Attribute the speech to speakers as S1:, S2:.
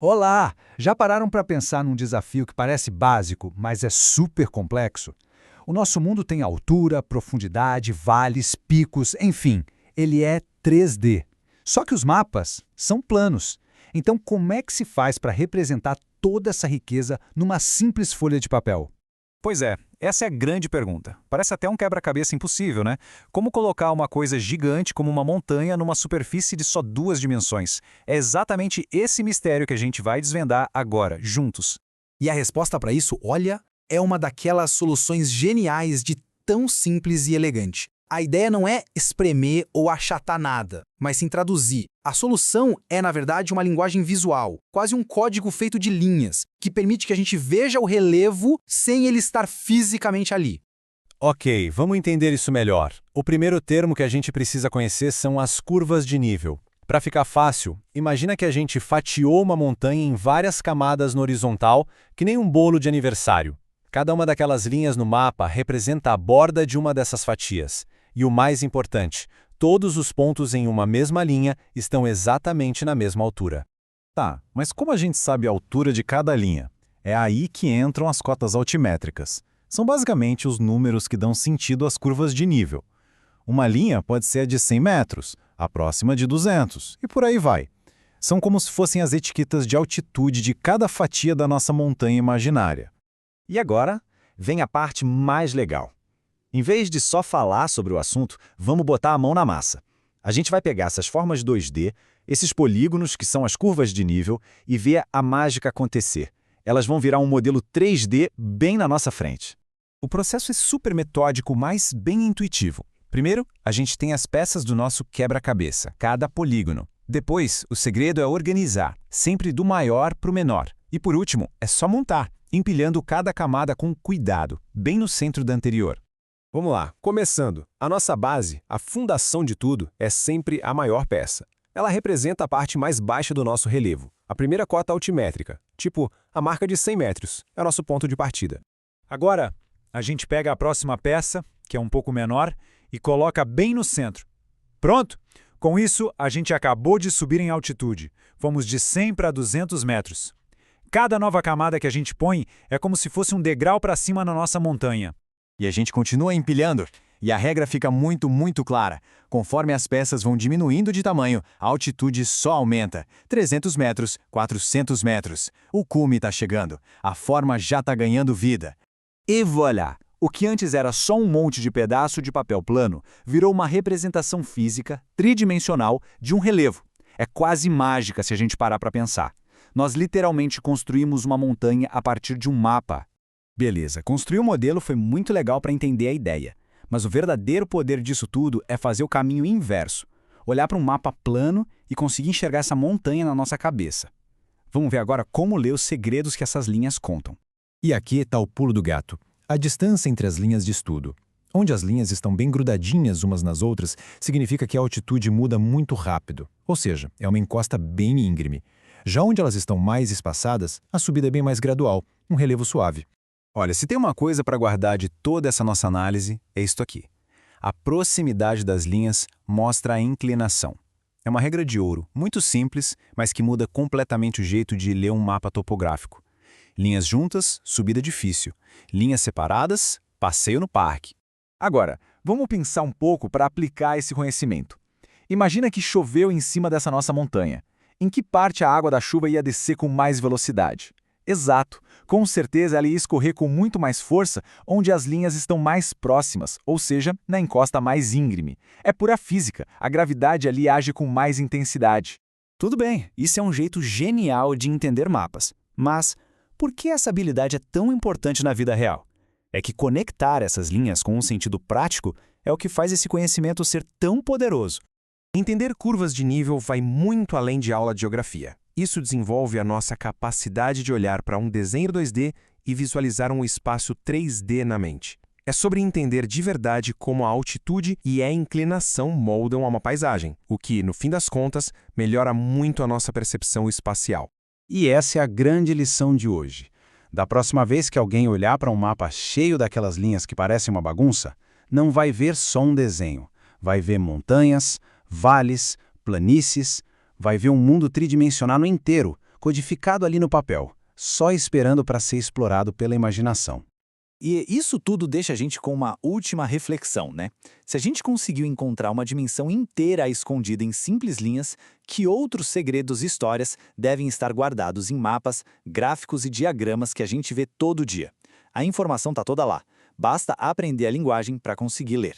S1: Olá! Já pararam para pensar num desafio que parece básico, mas é super complexo? O nosso mundo tem altura, profundidade, vales, picos, enfim, ele é 3D. Só que os mapas são planos. Então, como é que se faz para representar toda essa riqueza numa simples folha de papel?
S2: Pois é, essa é a grande pergunta. Parece até um quebra-cabeça impossível, né? Como colocar uma coisa gigante como uma montanha numa superfície de só duas dimensões? É exatamente esse mistério que a gente vai desvendar agora, juntos.
S3: E a resposta para isso, olha, é uma daquelas soluções geniais de tão simples e elegante. A ideia não é espremer ou achatar nada, mas sim traduzir. A solução é, na verdade, uma linguagem visual, quase um código feito de linhas, que permite que a gente veja o relevo sem ele estar fisicamente ali.
S4: Ok, vamos entender isso melhor. O primeiro termo que a gente precisa conhecer são as curvas de nível. Para ficar fácil, imagina que a gente fatiou uma montanha em várias camadas no horizontal, que nem um bolo de aniversário. Cada uma daquelas linhas no mapa representa a borda de uma dessas fatias. E o mais importante, todos os pontos em uma mesma linha estão exatamente na mesma altura.
S2: Tá, mas como a gente sabe a altura de cada linha? É aí que entram as cotas altimétricas. São basicamente os números que dão sentido às curvas de nível. Uma linha pode ser a de 100 metros, a próxima de 200, e por aí vai. São como se fossem as etiquetas de altitude de cada fatia da nossa montanha imaginária.
S5: E agora, vem a parte mais legal. Em vez de só falar sobre o assunto, vamos botar a mão na massa. A gente vai pegar essas formas 2D, esses polígonos que são as curvas de nível, e ver a mágica acontecer. Elas vão virar um modelo 3D bem na nossa frente.
S2: O processo é super metódico, mas bem intuitivo. Primeiro, a gente tem as peças do nosso quebra-cabeça, cada polígono. Depois, o segredo é organizar, sempre do maior para o menor. E por último, é só montar, empilhando cada camada com cuidado, bem no centro da anterior.
S6: Vamos lá, começando. A nossa base, a fundação de tudo, é sempre a maior peça. Ela representa a parte mais baixa do nosso relevo, a primeira cota altimétrica, tipo a marca de 100 metros, é o nosso ponto de partida.
S1: Agora, a gente pega a próxima peça, que é um pouco menor, e coloca bem no centro. Pronto! Com isso, a gente acabou de subir em altitude. Fomos de 100 para 200 metros. Cada nova camada que a gente põe é como se fosse um degrau para cima na nossa montanha.
S4: E a gente continua empilhando. E a regra fica muito clara. Conforme as peças vão diminuindo de tamanho, a altitude só aumenta. 300 metros, 400 metros. O cume está chegando. A forma já está ganhando vida.
S2: E voilà! O que antes era só um monte de pedaço de papel plano, virou uma representação física, tridimensional, de um relevo. É quase mágica se a gente parar para pensar. Nós literalmente construímos uma montanha a partir de um mapa.
S3: Beleza, construir o modelo foi muito legal para entender a ideia. Mas o verdadeiro poder disso tudo é fazer o caminho inverso. Olhar para um mapa plano e conseguir enxergar essa montanha na nossa cabeça. Vamos ver agora como ler os segredos que essas linhas contam.
S7: E aqui está o pulo do gato. A distância entre as linhas de estudo. Onde as linhas estão bem grudadinhas umas nas outras, significa que a altitude muda muito rápido, ou seja, é uma encosta bem íngreme. Já onde elas estão mais espaçadas, a subida é bem mais gradual, um relevo suave.
S2: Olha, se tem uma coisa para guardar de toda essa nossa análise, é isto aqui. A proximidade das linhas mostra a inclinação. É uma regra de ouro, muito simples, mas que muda completamente o jeito de ler um mapa topográfico. Linhas juntas, subida difícil. Linhas separadas, passeio no parque. Agora, vamos pensar um pouco para aplicar esse conhecimento. Imagina que choveu em cima dessa nossa montanha. Em que parte a água da chuva ia descer com mais velocidade? Exato, com certeza ela ia escorrer com muito mais força onde as linhas estão mais próximas, ou seja, na encosta mais íngreme. É pura física, a gravidade ali age com mais intensidade.
S3: Tudo bem, isso é um jeito genial de entender mapas. Mas por que essa habilidade é tão importante na vida real? É que conectar essas linhas com um sentido prático é o que faz esse conhecimento ser tão poderoso.
S6: Entender curvas de nível vai muito além de aula de geografia. Isso desenvolve a nossa capacidade de olhar para um desenho 2D e visualizar um espaço 3D na mente. É sobre entender de verdade como a altitude e a inclinação moldam uma paisagem, o que, no fim das contas, melhora muito a nossa percepção espacial.
S8: E essa é a grande lição de hoje. Da próxima vez que alguém olhar para um mapa cheio daquelas linhas que parecem uma bagunça, não vai ver só um desenho. Vai ver montanhas, vales, planícies, vai ver um mundo tridimensional inteiro, codificado ali no papel, só esperando para ser explorado pela imaginação.
S5: E isso tudo deixa a gente com uma última reflexão, né? Se a gente conseguiu encontrar uma dimensão inteira escondida em simples linhas, que outros segredos e histórias devem estar guardados em mapas, gráficos e diagramas que a gente vê todo dia? A informação está toda lá. Basta aprender a linguagem para conseguir ler.